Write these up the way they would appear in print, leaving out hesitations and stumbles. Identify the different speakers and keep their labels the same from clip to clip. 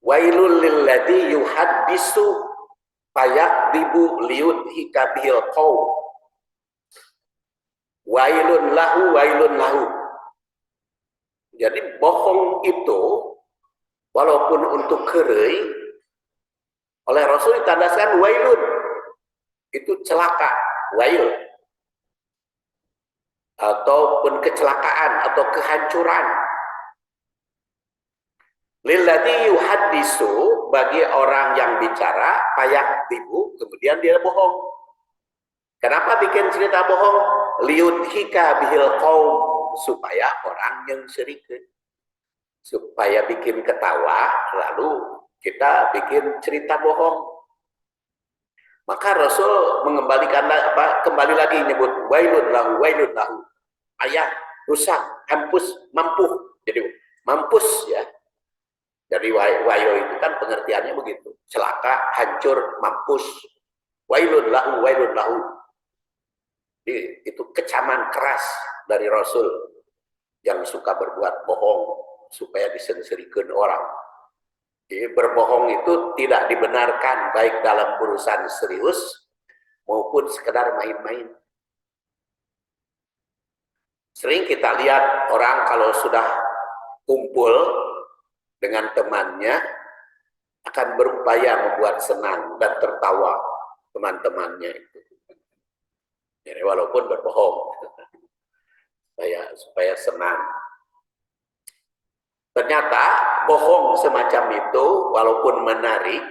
Speaker 1: Wailul lilladzi yuhaddisu fayakdzibu liyudhika bil qaum. Wailun lahu, wailun lahu. Jadi bohong itu walaupun untuk kerei oleh Rasul ditandaskan wailun, itu celaka, wail, ataupun kecelakaan atau kehancuran. Lilladzi yuhaddisu, bagi orang yang bicara, fayakdzibu, kemudian dia bohong. Kenapa bikin cerita bohong? Liyudhika bihil qaum, supaya orang yang syirikin, supaya bikin ketawa, lalu kita bikin cerita bohong. Maka Rasul mengembalikan kembali lagi nyebut wailun lahu, wailun lahu. Ayah, rusak, hampus, mampuh. Jadi mampus ya. Dari wayo itu kan pengertiannya begitu. Celaka, hancur, mampus. Wailun lahu, wailun lahu. Jadi, itu kecaman keras dari Rasul yang suka berbuat bohong supaya disengserikan orang. Jadi berbohong itu tidak dibenarkan baik dalam urusan serius maupun sekedar main-main. Sering kita lihat orang kalau sudah kumpul dengan temannya akan berupaya membuat senang dan tertawa teman-temannya itu. Jadi walaupun berbohong supaya senang. Ternyata bohong semacam itu walaupun menarik,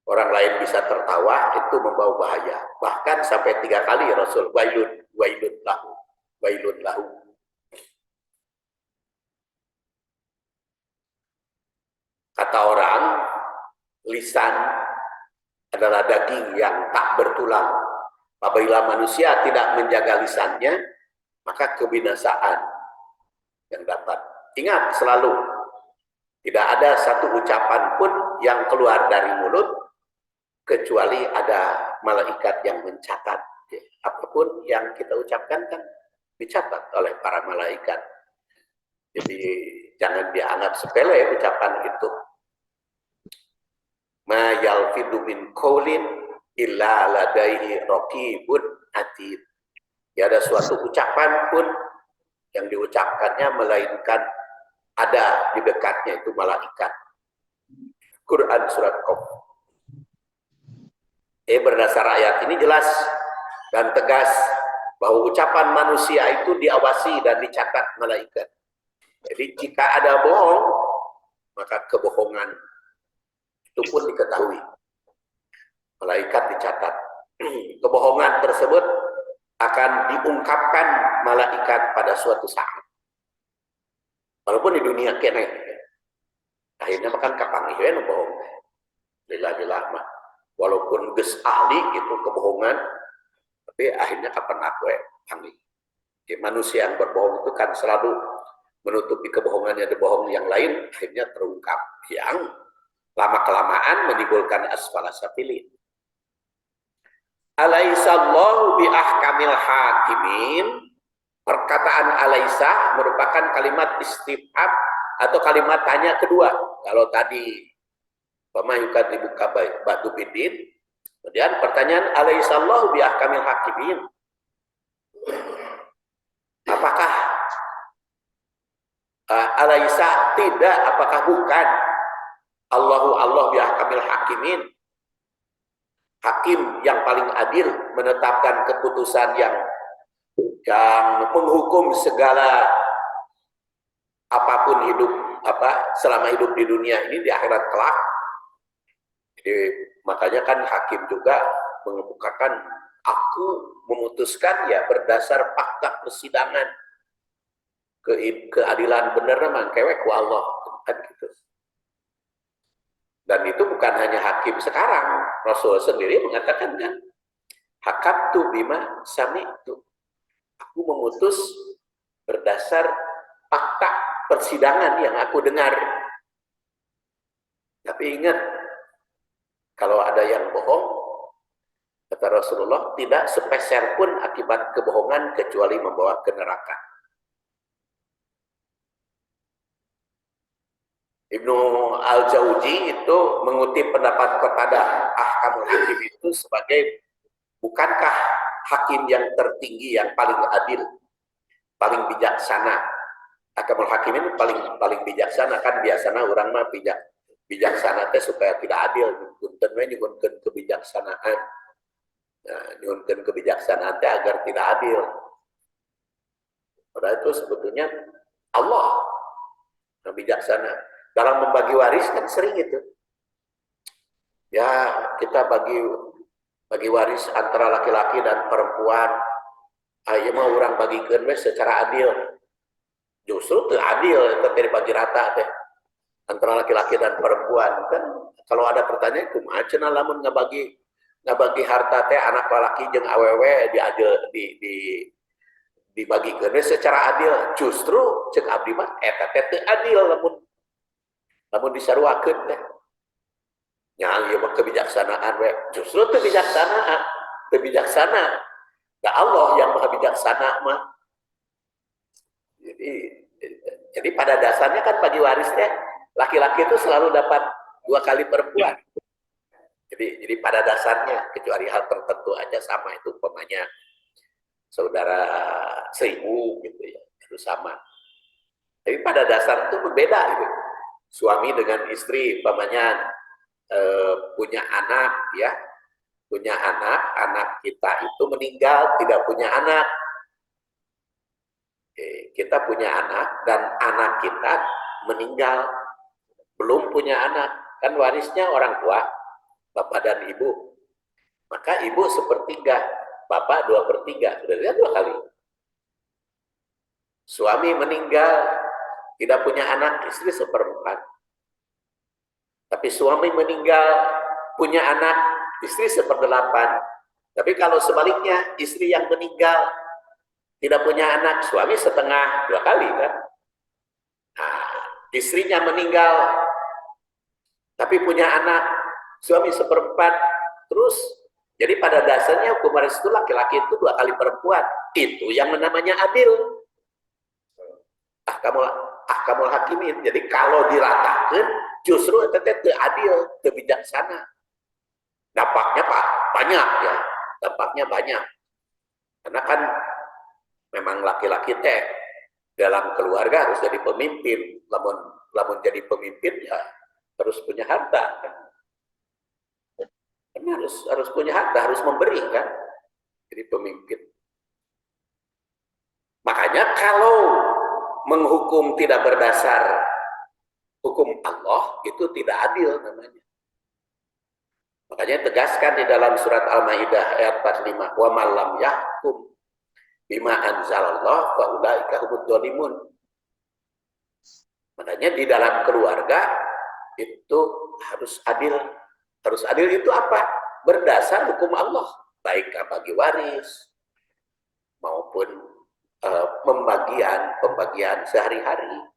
Speaker 1: orang lain bisa tertawa, itu membawa bahaya. Bahkan sampai 3 kali Rasul wailun, wailun lahu, wailun lahu. Kata orang, lisan adalah daging yang tak bertulang. Apabila manusia tidak menjaga lisannya, maka kebinasaan yang dapat. Ingat selalu, tidak ada satu ucapan pun yang keluar dari mulut kecuali ada malaikat yang mencatat. Apapun yang kita ucapkan kan dicatat oleh para malaikat. Jadi jangan dianggap sepele ucapan itu. Ma yalfidu min qaulin illa ladaihi raqibun atid. Ya, ada suatu ucapan pun yang diucapkannya melainkan ada di dekatnya itu malaikat. Quran surat Qaf. Berdasar ayat ini jelas dan tegas bahwa ucapan manusia itu diawasi dan dicatat malaikat. Jadi jika ada bohong, maka kebohongan itu pun diketahui. Malaikat dicatat. Kebohongan tersebut akan diungkapkan malaikat pada suatu saat. Walaupun di dunia kene, akhirnya makan kapang ieu bohong. Lillah mah. Walaupun geus ahli gitu kebohongan, tapi akhirnya kapan aku ahli. Manusia yang berbohong itu kan selalu menutupi kebohongannya di bohong yang lain, akhirnya terungkap yang lama-kelamaan menimbulkan asfala safilin. Alaihissallahu bi ahkamil hakimin. Perkataan alaisa merupakan kalimat istifham atau kalimat tanya kedua. Kalau tadi pamayukat dibuka batu bidin, kemudian pertanyaan alaihissallahu bi ahkamil hakimin. Apakah alaisa tidak, apakah bukan Allah bi ahkamil hakimin, hakim yang paling adil menetapkan keputusan yang menghukum segala apapun hidup selama hidup di dunia ini, di akhirat kelak. Jadi makanya kan hakim juga mengemukakan aku memutuskan ya berdasar fakta persidangan, keadilan benar memang kewek ku Allah kan gitu. Dan itu bukan hanya hakim sekarang, Rasul sendiri mengatakan kan, hakabtu bima sami'tu. Aku memutus berdasar fakta persidangan yang aku dengar. Tapi ingat, kalau ada yang bohong, kata Rasulullah, tidak sepeser pun akibat kebohongan kecuali membawa ke neraka. Ibnu Al-Jauzi itu mengutip pendapat kepada Ahkamul Hakim itu sebagai bukankah hakim yang tertinggi yang paling adil, paling bijaksana. Ahkamul Hakim itu paling bijaksana kan biasanya orang mah bijaksana teh supaya tidak adil, punten we nyugunkeun kebijaksanaan. Nah, nyugunkeun kebijaksanaan teh agar tidak adil. Padahal itu sebetulnya Allah yang bijaksana. Dalam membagi waris kan sering itu. Ya, kita bagi waris antara laki-laki dan perempuan. Ayo mah orang bagikan secara adil. Justru itu adil, tapi bagi rata teh antara laki-laki dan perempuan. Kan kalau ada pertanyaan, kumaha cenah lamun ngabagi harta teh anak laki jeung awewe dibagikan secara adil. Justru cek abdi mah eta teh teu adil lamun disaruakeun teh. Nya ieu mah kebijaksanaan we. Justru teu bijaksana. Da Allah yang Maha bijaksana mah. Jadi pada dasarnya kan bagi warisnya laki-laki itu selalu dapat 2 kali perempuan. Jadi pada dasarnya kecuali hal tertentu aja sama itu umpamanya saudara 1000 gitu ya, itu sama. Tapi pada dasar itu berbeda gitu. Suami dengan istri umpamanya punya anak ya, anak kita itu meninggal tidak punya anak. Kita punya anak dan anak kita meninggal belum punya anak, kan warisnya orang tua, bapak dan ibu. Maka ibu 1/3, bapak 2/3, sudah lihat 2 kali. Suami meninggal tidak punya anak, istri 1/4. Tapi suami meninggal punya anak, istri 1/8. Tapi kalau sebaliknya, istri yang meninggal tidak punya anak, suami setengah, 2 kali kan. Nah, istrinya meninggal tapi punya anak, suami 1/4, terus jadi pada dasarnya hukum waris itu laki-laki itu 2 kali perempuan. Itu yang namanya adil. Ahkamul hakimin. Jadi kalau diratakan justru itu teu adil, teu bijaksana. Dampaknya banyak ya. Dampaknya banyak. Karena kan memang laki-laki teh dalam keluarga harus jadi pemimpin. Lamun jadi pemimpin ya harus punya harta kan. Harus punya harta, harus memberi kan. Jadi pemimpin. Makanya kalau menghukum tidak berdasar hukum Allah itu tidak adil namanya. Makanya tegaskan di dalam surat Al-Maidah ayat 45, wa man lam yahkum bima anzalallah fa ulaika humudz zalimun. Makanya di dalam keluarga itu harus adil. Harus adil itu apa? Berdasar hukum Allah, baik bagi waris maupun pembagian sehari-hari.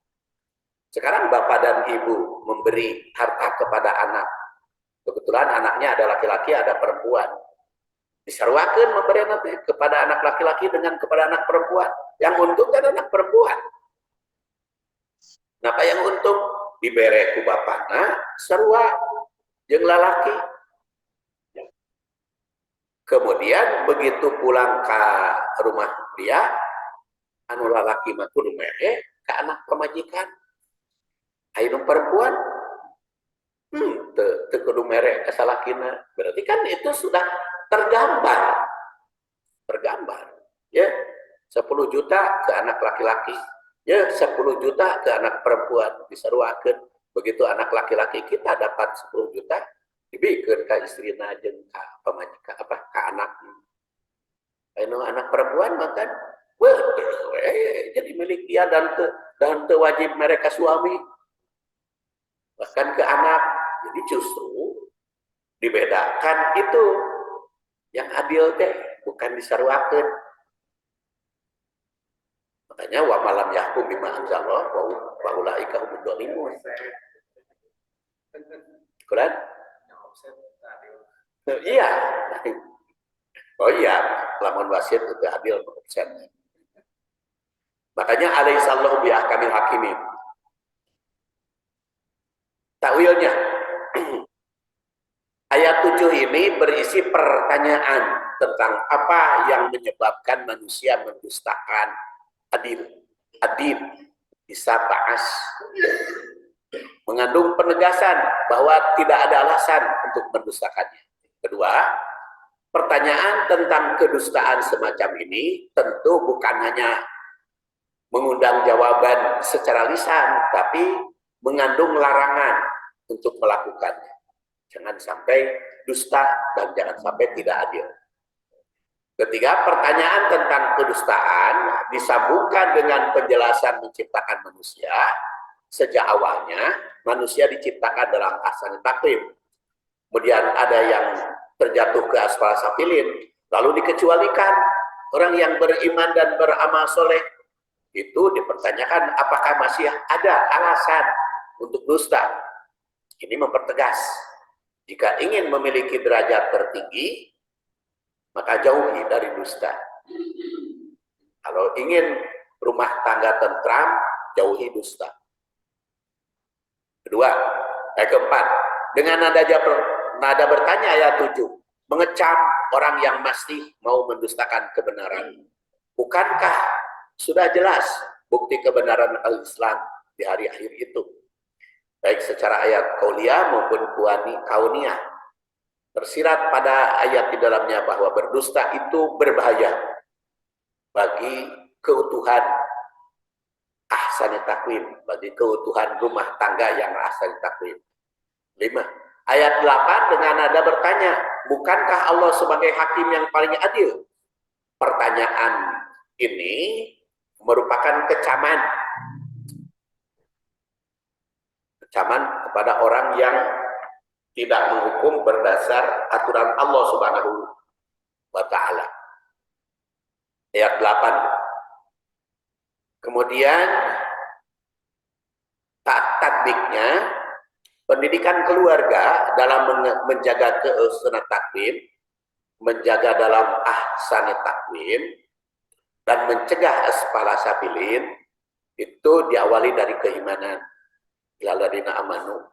Speaker 1: Sekarang bapak dan ibu memberi harta kepada anak. Kebetulan anaknya ada laki-laki, ada perempuan. Disaruakeun memberi nanti kepada anak laki-laki dengan kepada anak perempuan. Yang untung kan anak perempuan. Napa yang untung? Dibere ku bapakna sarua jeung lalaki. Kemudian begitu pulang ke rumah dia, anu lalaki mah kudu mere ke anak pemajikan. Ayeuna perempuan teu kudu mere ka salakina. Berarti kan itu sudah tergambar ya. 10 juta ke anak laki-laki, ya 10 juta ke anak perempuan disaruakeun. Begitu anak laki-laki kita dapat 10 juta dibikeun ka istrina jeung ka pamajikan ka anaknya. Anu anak perempuan makan jadi milik dia dan teu wajib mereka suami bahkan ke anak. Jadi justru dibedakan itu yang adil teh bukan disaruakeun. Makanya wa malam yahkum bima anzalallah wa ulaika humudz zalimun. Quran? Iya. Oh iya, lamun wasiat itu adil 100%. Makanya alaihissallahu bi ahkamil hakimin. Takwilnya, ayat 7 ini berisi pertanyaan tentang apa yang menyebabkan manusia mendustakan adil. Adil bisa ba'as, mengandung penegasan bahwa tidak ada alasan untuk mendustakannya. Kedua, pertanyaan tentang kedustaan semacam ini tentu bukan hanya mengundang jawaban secara lisan, tapi mengandung larangan untuk melakukannya. Jangan sampai dusta dan jangan sampai tidak adil. Ketiga, pertanyaan tentang kedustaan disambungkan dengan penjelasan menciptakan manusia. Sejak awalnya, manusia diciptakan dalam ahsan takwim. Kemudian ada yang terjatuh ke asfal safilin, lalu dikecualikan. Orang yang beriman dan beramal soleh, itu dipertanyakan apakah masih ada alasan untuk dusta. Ini mempertegas, jika ingin memiliki derajat tertinggi, maka jauhi dari dusta. Kalau ingin rumah tangga tentram, jauhi dusta. Kedua, keempat, dengan nada bertanya ayat 7, mengecam orang yang masih mau mendustakan kebenaran. Bukankah sudah jelas bukti kebenaran al-Islam di hari akhir itu, baik secara ayat qauliyah maupun kauniyah. Tersirat pada ayat di dalamnya bahwa berdusta itu berbahaya bagi keutuhan ahsan takwim, bagi keutuhan rumah tangga yang ahsan takwim. 5. Ayat 8 dengan nada bertanya, bukankah Allah sebagai hakim yang paling adil? Pertanyaan ini merupakan kecaman kepada orang yang tidak menghukum berdasar aturan Allah Subhanahu wa Ta'ala. Ayat 8. Kemudian tatbiknya, pendidikan keluarga dalam menjaga keusunan takwim, menjaga dalam ahsan takwim, dan mencegah asfala safilin, itu diawali dari keimanan. Ilaladina amanu.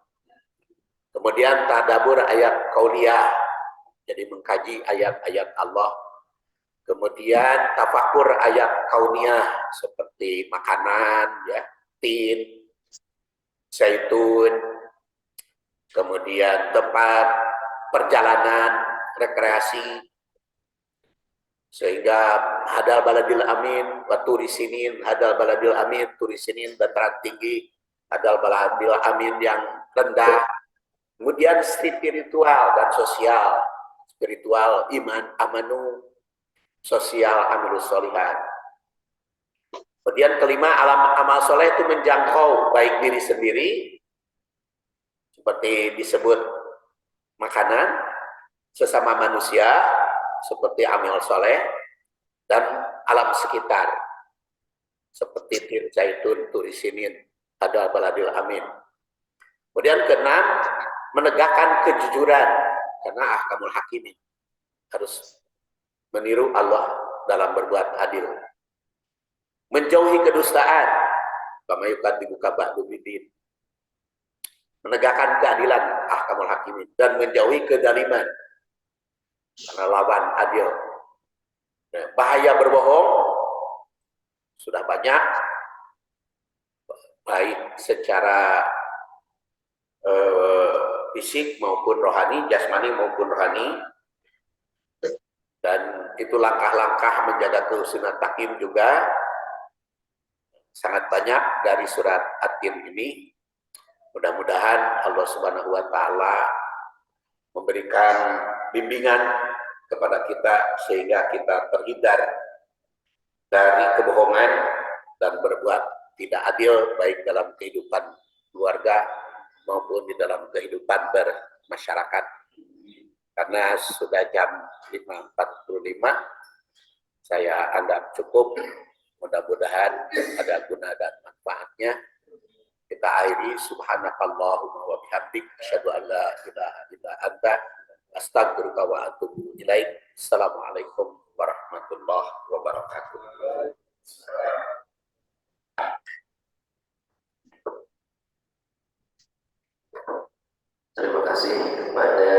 Speaker 1: Kemudian tadabur ayat qauliyah, jadi mengkaji ayat-ayat Allah. Kemudian tafakur ayat kauniyah seperti makanan, ya, tin, zaitun. Kemudian tempat perjalanan, rekreasi, sehingga hadal baladil amin, wa turisinin, hadal baladil amin, turisinin dataran tinggi, hadal baladil amin yang rendah. Kemudian spiritual dan sosial, spiritual iman amanu, sosial amilus solihat. Kemudian kelima, amal soleh itu menjangkau baik diri sendiri, seperti disebut makanan, sesama manusia, seperti amal soleh, dan alam sekitar, seperti tin zaitun, turisinin, ada baladil amin. Kemudian keenam, menegakkan kejujuran, karena ahkamul hakimin, harus meniru Allah dalam berbuat adil. Menjauhi kedustaan, kama yukadzibuka ba'du bidin, menegakkan keadilan ahkamul hakimin, dan menjauhi kedaliman, karena lawan adil. Nah, bahaya berbohong sudah banyak, baik secara fisik maupun rohani, jasmani maupun rohani. Dan itu langkah-langkah menjaga keusunan takim juga sangat banyak dari surat At-Tin ini. Mudah-mudahan Allah Subhanahu wa Ta'ala memberikan bimbingan kepada kita sehingga kita terhindar dari kebohongan dan berbuat tidak adil baik dalam kehidupan keluarga maupun di dalam kehidupan bermasyarakat. Karena sudah jam 5.45, saya anggap cukup. Mudah-mudahan ada guna dan manfaatnya. Kita akhiri, subhanakallahumma wa bihamdik, asyhadu an la ilaha illa anta, astaghfiruka wa atubu ilaik. Assalamualaikum warahmatullahi wabarakatuh.
Speaker 2: kasih kepada